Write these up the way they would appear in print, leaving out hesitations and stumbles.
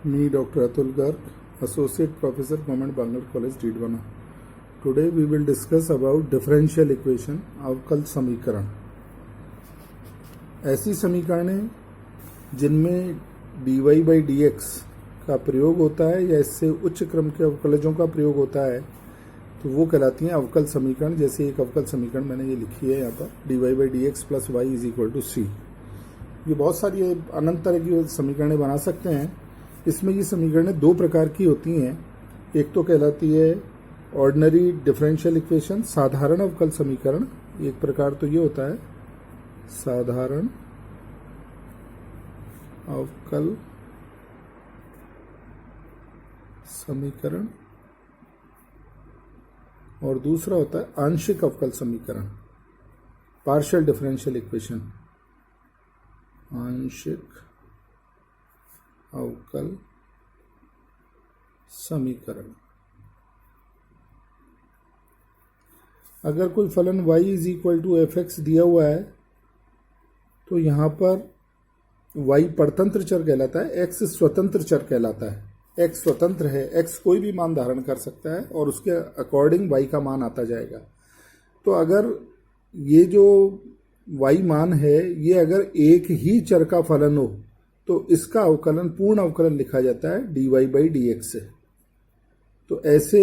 Me, Dr. Atul Garg, Associate Professor, Government Bangalore College, Didwana. Today we will discuss about differential equation, अवकल समीकरण. ऐसी समीकरणें जिनमें dy by dx का प्रयोग होता है या इससे उच्च क्रम के अवकलजों का प्रयोग होता है तो वो कहलाती हैं अवकल समीकरण. जैसे एक अवकल समीकरण मैंने ये लिखी है यहाँ पर, dy by dx plus y is equal to c. ये बहुत सारी अनंत तरह की समीकरणें बना सकते हैं. इसमें ये समीकरणें दो प्रकार की होती हैं. एक तो कहलाती है ऑर्डिनरी डिफरेंशियल इक्वेशन, साधारण अवकल समीकरण. एक प्रकार तो ये होता है साधारण अवकल समीकरण, और दूसरा होता है आंशिक अवकल समीकरण, पार्शियल डिफरेंशियल इक्वेशन, आंशिक अवकल समीकरण. अगर कोई फलन y is equal to f x दिया हुआ है तो यहाँ पर y परतंत्र चर कहलाता है, x स्वतंत्र चर कहलाता है. x स्वतंत्र है, x कोई भी मान धारण कर सकता है और उसके अकॉर्डिंग y का मान आता जाएगा. तो अगर ये जो y मान है ये अगर एक ही चर का फलन हो तो इसका अवकलन पूर्ण अवकलन लिखा जाता है dy by dx से. तो ऐसे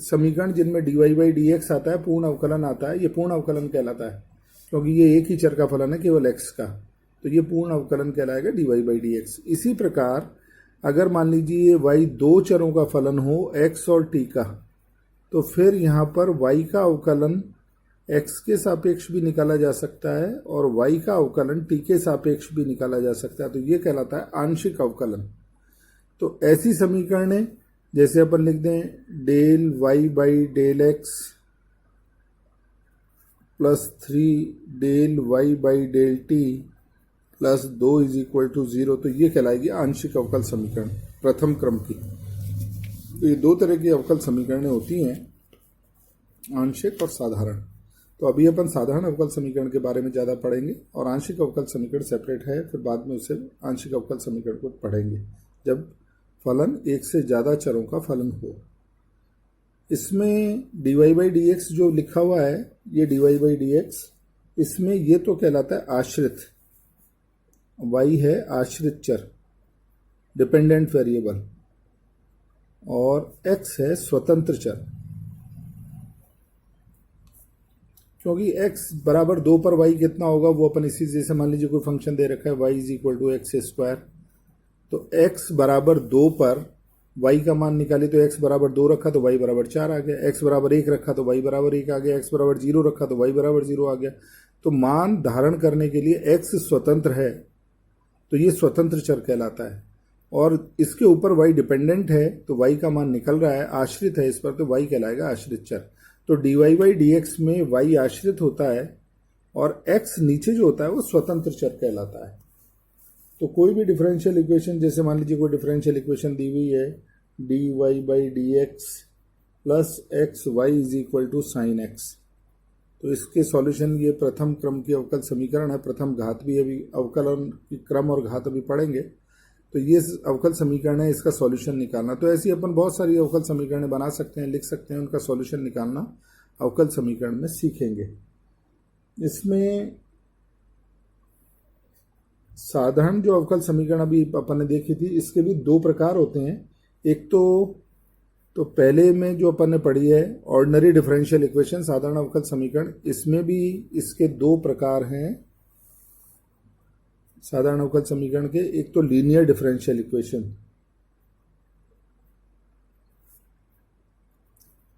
समीकरण जिनमें dy by dx आता है, पूर्ण अवकलन आता है, ये पूर्ण अवकलन कहलाता है क्योंकि ये एक ही चर का फलन है केवल x का. तो ये पूर्ण अवकलन कहलाएगा dy by dx. इसी प्रकार अगर मान लीजिए ये y दो चरों का फलन हो x और t का, तो फिर यहाँ पर y का अवकलन x के सापेक्ष भी निकाला जा सकता है और y का अवकलन t के सापेक्ष भी निकाला जा सकता है. तो ये कहलाता है आंशिक अवकलन. तो ऐसी समीकरणें जैसे अपन लिख दें del y by del x plus 3 del y by del t plus 2 is equal to 0, तो ये कहलाएगी आंशिक अवकल समीकरण प्रथम क्रम की. तो ये दो तरह की अवकल समीकरणें होती हैं, आंशिक और साधारण. तो अभी अपन साधारण अवकल समीकरण के बारे में ज़्यादा पढ़ेंगे और आंशिक अवकल समीकरण सेपरेट है, फिर बाद में उसे आंशिक अवकल समीकरण को पढ़ेंगे जब फलन एक से ज़्यादा चरों का फलन हो. इसमें dy by dx जो लिखा हुआ है, ये dy by dx, इसमें ये तो कहलाता है आश्रित. y है आश्रित चर, डिपेंडेंट वेरिएबल, और x है स्वतंत्र चर. क्योंकि x बराबर 2 पर y कितना होगा वो अपन इसी, जैसे मान लीजिए कोई फंक्शन दे रखा है y is equal to x square, तो x बराबर 2 पर y का मान निकाले तो x बराबर 2 रखा तो y बराबर 4 आ गया, x बराबर 1 रखा तो y बराबर 1 आ गया, x बराबर 0 रखा तो y बराबर 0 आ गया. तो मान धारण करने के लिए x स्वतंत्र है तो ये स्वतंत्र चर कहलाता है, और इसके ऊपर y डिपेंडेंट है तो y का मान निकल रहा है, आश्रित है इस पर, तो y कहलाएगा आश्रित चर. तो dy by dx में y आश्रित होता है और x नीचे जो होता है वो स्वतंत्र चर कहलाता है. तो कोई भी डिफरेंशियल इक्वेशन, जैसे मान लीजिए कोई डिफरेंशियल इक्वेशन दी हुई है dy by dx plus x y is equal to sine x, तो इसके सॉल्यूशन, ये प्रथम क्रम की अवकल समीकरण है, प्रथम घात भी अभी अवकलन की क्रम और घात अभी पढ़ेंगे. तो ये अवकल समीकरण है, इसका सॉल्यूशन निकालना. तो ऐसी अपन बहुत सारी अवकल समीकरणें बना सकते हैं, लिख सकते हैं, उनका सॉल्यूशन निकालना अवकल समीकरण में सीखेंगे. इसमें साधारण जो अवकल समीकरण अभी अपन ने देखी थी, इसके भी दो प्रकार होते हैं. एक तो पहले में जो अपन ने पढ़ी है ऑर्डिनरी डिफरेंशियल इक्वेशन, साधारण अवकल समीकरण, इसमें भी इसके दो प्रकार हैं साधारण अवकल समीकरण के. एक तो linear differential equation,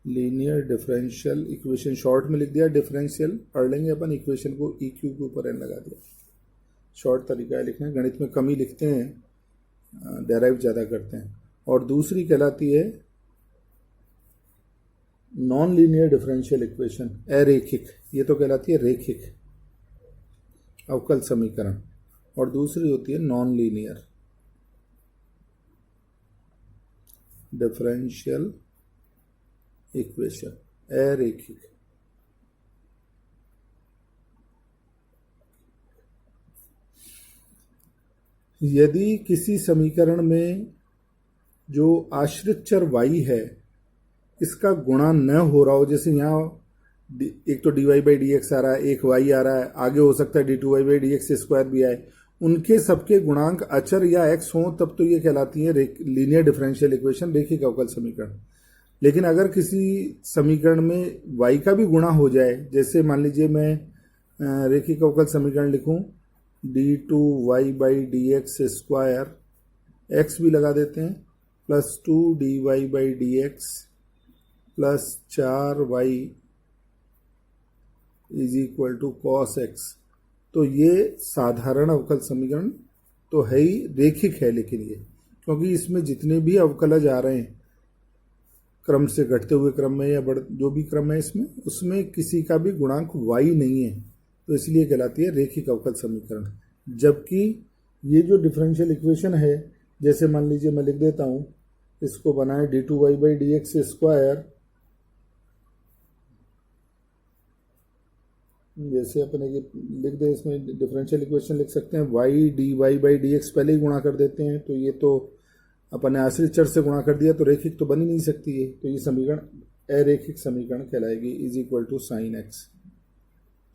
linear differential equation short में लिख दिया, डिफरेंशियल पढ़ लेंगे अपन, इक्वेशन को ई क्यू के ऊपर एन लगा दिया. शॉर्ट तरीका है लिखना, गणित में कम ही लिखते हैं, डेराइव ज़्यादा करते हैं. और दूसरी कहलाती है नॉन लीनियर डिफरेंशियल इक्वेशन, अरेखिक, ये तो कहलाती है रेखिक अवकल समीकरण, और दूसरी होती है नॉन लीनियर डिफरेंशियल इक्वेशन, अरेखिक. यदि किसी समीकरण में जो आश्रित चर y है इसका गुणा न हो रहा हो, जैसे यहाँ एक तो dy बाई डी एक्स आ रहा है, एक y आ रहा है, आगे हो सकता है d2y by D x square भी आए, उनके सबके गुणांक अचर या x हों तब तो ये कहलाती है लीनियर डिफरेंशियल इक्वेशन, रेखिक अवकल समीकरण। लेकिन अगर किसी समीकरण में y का भी गुणा हो जाए, जैसे मान लीजिए मैं रेखिक अवकल समीकरण लिखूं d2y by D x square, x भी लगा देते हैं, plus 2dy by D x plus 4y is equal to cos x. तो ये साधारण अवकल समीकरण तो है ही, रेखिक है, लेकिन ये क्योंकि इसमें जितने भी अवकलज आ रहे हैं क्रम से घटते हुए क्रम में या जो भी क्रम है इसमें, उसमें किसी का भी गुणांक y नहीं है, तो इसलिए कहलाती है रेखिक अवकल समीकरण। जबकि ये जो डिफरेंशियल इक्वेशन है, जैसे मान लीजिए मैं लिख देता हूँ, इसको बनाए d2y by D x square, जैसे अपने लिख दे, इसमें डिफरेंशियल इक्वेशन लिख सकते हैं y dy by D x पहले ही गुणा कर देते हैं, तो ये तो अपने आश्रित चर से गुणा कर दिया, तो रेखिक तो बन ही नहीं सकती है, तो ये समीकरण अरेखिक समीकरण कहलाएगी, is equal to sine x.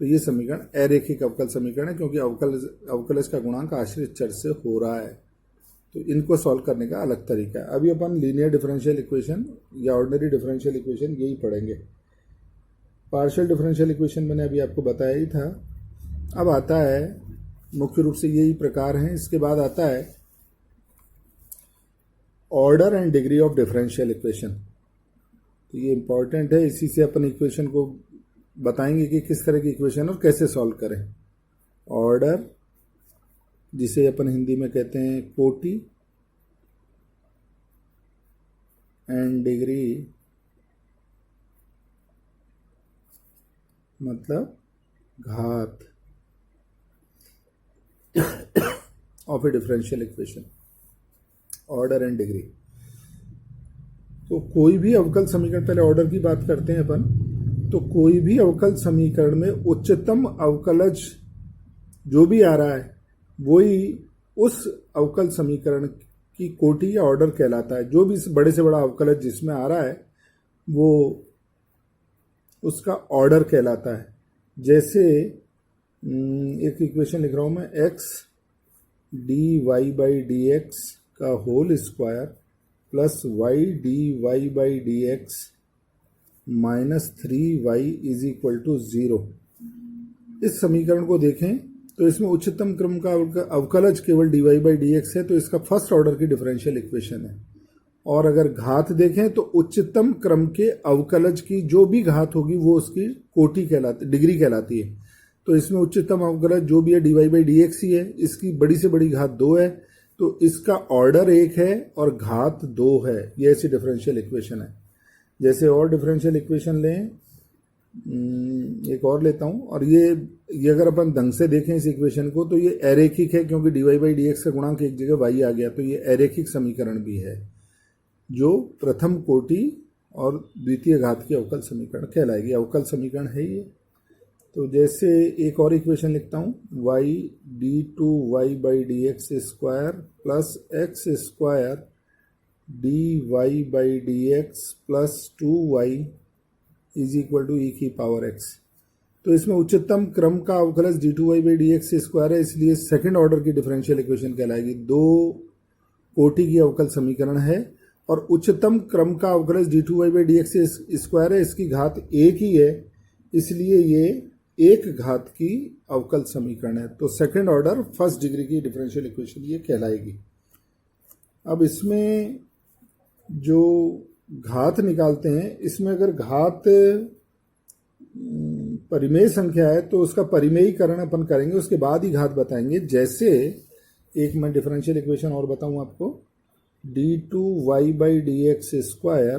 तो ये समीकरण अरेखिक अवकल समीकरण है, क्योंकि अवकलज का गुणांक आश्रित चर से हो रहा है। तो इनको सॉल्व करने का अलग तरीका है। अभी अपन लीनियर डिफरेंशियल इक्वेशन या ऑर्डिनरी डिफरेंशियल इक्वेशन यही पढ़ेंगे। पार्शियल डिफरेंशियल इक्वेशन मैंने अभी आपको बताया ही था। अब आता है, मुख्य रूप से यही प्रकार हैं। इसके बाद आता है order and degree of differential equation. तो ये इंपॉर्टेंट है, इसी से अपन इक्वेशन को बताएंगे कि किस तरह की इक्वेशन और कैसे सॉल्व करें। ऑर्डर, जिसे अपन हिंदी में कहते हैं कोटि, एंड डिग्री मतलब घात of A differential equation, order and degree. तो कोई भी अवकल समीकरण, पहले ऑर्डर की बात करते हैं अपन, तो कोई भी अवकल समीकरण में उच्चतम अवकलज जो भी आ रहा है वही उस अवकल समीकरण की कोटि या ऑर्डर कहलाता है। जो भी बड़े से बड़ा अवकलज जिसमें आ रहा है वो उसका ऑर्डर कहलाता है। जैसे एक इक्वेशन लिख रहा हूं मैं, x dy by D x का whole square plus y dy by D X minus 3y is equal to 0। इस समीकरण को देखें तो इसमें उच्चतम क्रम का अवकलज केवल dy बाई डी एक्स है, तो इसका फर्स्ट ऑर्डर की डिफरेंशियल इक्वेशन है। और अगर घात देखें तो उच्चतम क्रम के अवकलज की जो भी घात होगी वो उसकी कोटि कहलाती, डिग्री कहलाती है। तो इसमें उच्चतम अवकलज जो भी है dy बाई डी एक्स ही है, इसकी बड़ी से बड़ी घात 2 है, तो इसका ऑर्डर 1 है और घात 2 है। ये ऐसी डिफरेंशियल इक्वेशन है। जैसे और डिफरेंशियल इक्वेशन लें, एक और लेता हूं, और ये अगर अपन ढंग से देखें इस इक्वेशन को तो ये अरेखिक है, क्योंकि dy बाई डी एक्स का गुणांक एक जगह y आ गया, तो ये अरेखिक समीकरण भी है, जो प्रथम कोटि और द्वितीय घात की अवकल समीकरण कहलाएगी। अवकल समीकरण है ये। तो जैसे एक और इक्वेशन लिखता हूँ, y d2y by D x square plus X square dy by D x plus 2y is equal to E की पावर x। तो इसमें उच्चतम क्रम का अवकलज d2y by D x square है, इसलिए सेकंड ऑर्डर की डिफरेंशियल इक्वेशन कहलाएगी। 2 कोटि की अवकल समीकरण है और उच्चतम क्रम का अवकलज d2y by D x square है, इसकी घात 1 ही है, इसलिए ये 1 घात की अवकल समीकरण है। तो सेकंड ऑर्डर फर्स्ट डिग्री की डिफरेंशियल इक्वेशन ये कहलाएगी। अब इसमें जो घात निकालते हैं, इसमें अगर घात परिमेय संख्या है तो उसका परिमेयीकरण अपन करेंगे, उसके बाद ही घात बताएंगे। जैसे एक मैं डिफरेंशियल इक्वेशन और बताऊं आपको, d2y by D x square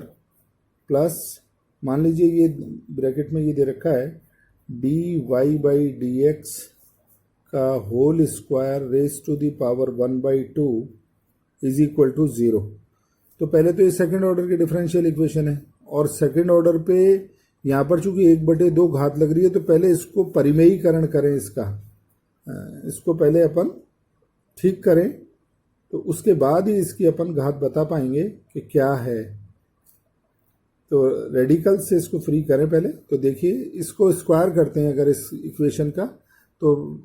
plus, मान लीजिए ये ब्रैकेट में ये दे रखा है dy बाई डी एक्स का whole square raise to the power 1/2 is equal to 0। तो पहले तो ये सेकंड ऑर्डर की डिफरेंशियल इक्वेशन है, और सेकंड ऑर्डर पे यहाँ पर चूंकि 1/2 घात लग रही है, तो पहले इसको परिमेयीकरण करें। इसको पहले अपन ठीक करें, तो उसके बाद ही इसकी अपन घात बता पाएंगे कि क्या है। तो रेडिकल से इसको फ्री करें पहले। तो देखिए इसको स्क्वायर करते हैं अगर इस इक्वेशन का, तो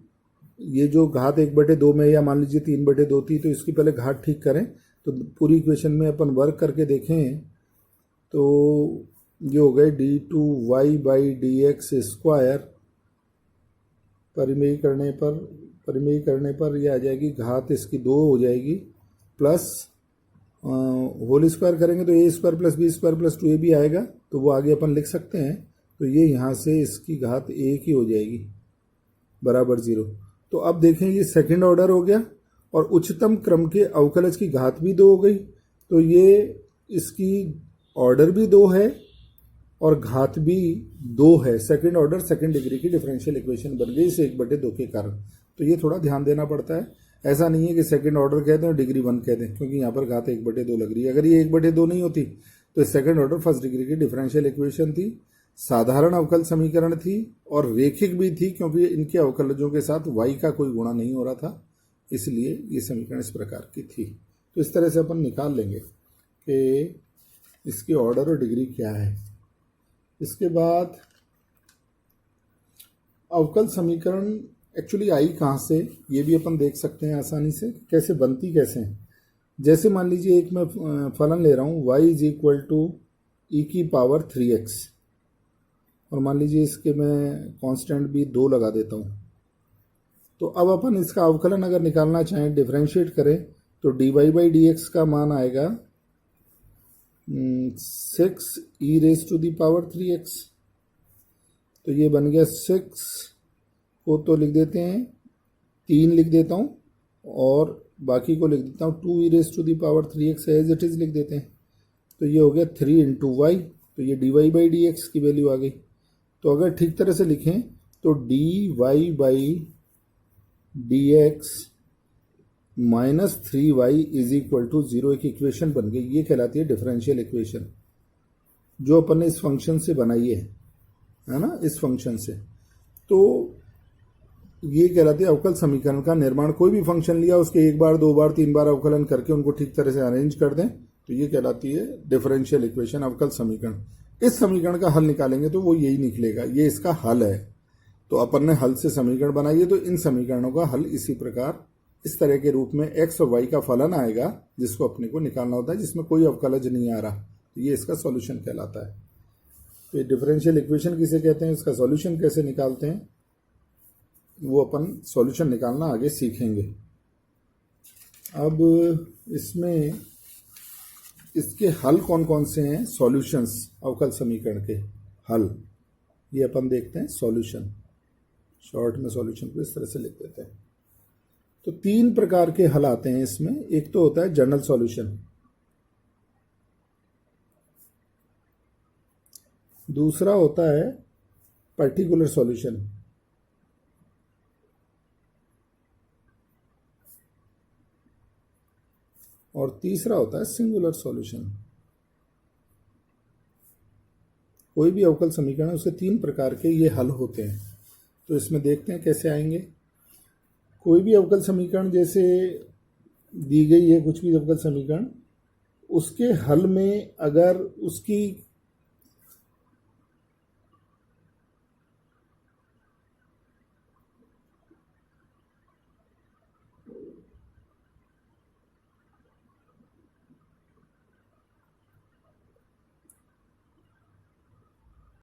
ये जो घात 1/2 में या मान लीजिए 3/2 थी, तो इसकी पहले घात ठीक करें। तो पूरी इक्वेशन में अपन वर्क करके देखें तो ये हो गए d2y/dx²। परिमेय करने पर ये आ जाएगी, घात इसकी 2 हो जाएगी, प्लस होल स्क्वायर करेंगे तो a² + b² + 2ab आएगा, तो वो आगे अपन लिख सकते हैं। तो ये यहाँ से इसकी घात 1 ही हो जाएगी बराबर 0। तो अब देखें ये सेकंड ऑर्डर हो गया और उच्चतम क्रम के अवकलज की घात भी 2 हो गई। तो ये इसकी ऑर्डर भी 2 है और घात भी 2 है। सेकंड ऑर्डर सेकंड डिग्री की डिफरेंशियल इक्वेशन बन गई इस 1/2 के कारण। तो ये थोड़ा ध्यान देना पड़ता है। ऐसा नहीं है कि सेकंड ऑर्डर कह दें और डिग्री 1 कह दें, क्योंकि यहाँ पर घात 1/2 लग रही है। अगर ये 1/2 नहीं होती तो सेकंड ऑर्डर फर्स्ट डिग्री की डिफरेंशियल इक्वेशन थी, साधारण अवकल समीकरण थी और रेखिक भी थी, क्योंकि इनके अवकलजों के साथ y का कोई गुणा नहीं हो रहा था, इसलिए ये समीकरण इस प्रकार की थी। तो इस तरह से अपन निकाल लेंगे कि इसके ऑर्डर और डिग्री क्या है। इसके बाद अवकल समीकरण एक्चुअली आई कहाँ से, ये भी अपन देख सकते हैं आसानी से, कैसे बनती कैसे हैं। जैसे मान लीजिए एक मैं फलन ले रहा हूँ y = e⁻3x, और मान लीजिए इसके मैं कांस्टेंट भी 2 लगा देता हूँ। तो अब अपन इसका अवकलन अगर निकालना चाहें, डिफरेंशिएट करें, तो dy/dx का मान आएगा 6e⁻3x। तो ये बन गया 6 को तो लिख देते हैं, 3 लिख देता हूँ और बाकी को लिख देता हूँ 2e⁻3x एज इट इज़ लिख देते हैं। तो ये हो गया 3 × y। तो ये dy/dx की वैल्यू आ गई। तो अगर ठीक तरह से लिखें तो dy/dx -3y = 0 एक इक्वेशन बन गई। ये कहलाती है डिफरेंशियल इक्वेशन, जो अपन ने इस फंक्शन से बनाई है ना, इस फंक्शन से। तो ये कहलाती है अवकल समीकरण का निर्माण। कोई भी फंक्शन लिया, उसके 1 बार 2 बार 3 बार अवकलन करके उनको ठीक तरह से अरेंज कर दें, तो ये कहलाती है डिफरेंशियल इक्वेशन, अवकल समीकरण। इस समीकरण का हल निकालेंगे तो वो यही निकलेगा, ये इसका हल है। तो अपन ने हल से समीकरण बनाई है, तो इन समीकरणों का हल इसी प्रकार इस तरह के रूप में x और y का फलन आएगा, जिसको अपने को निकालना होता है, जिसमें कोई अवकलज नहीं आ रहा। तो ये इसका सॉल्यूशन कहलाता है। तो ये डिफरेंशियल इक्वेशन किसे कहते हैं, इसका सॉल्यूशन कैसे निकालते हैं, वो अपन सॉल्यूशन निकालना आगे सीखेंगे। अब इसमें इसके हल कौन कौन से हैं, सॉल्यूशंस, अवकल समीकरण के हल, ये अपन देखते हैं। सॉल्यूशन, शॉर्ट में सॉल्यूशन को इस तरह से लिख देते हैं। तो 3 प्रकार के हल आते हैं इसमें। एक तो होता है जनरल सॉल्यूशन, दूसरा होता है पर्टिकुलर सॉल्यूशन, और तीसरा होता है सिंगुलर सॉल्यूशन। कोई भी अवकल समीकरण, उसके 3 प्रकार के ये हल होते हैं। तो इसमें देखते हैं कैसे आएंगे। कोई भी अवकल समीकरण जैसे दी गई है, कुछ भी अवकल समीकरण, उसके हल में अगर उसकी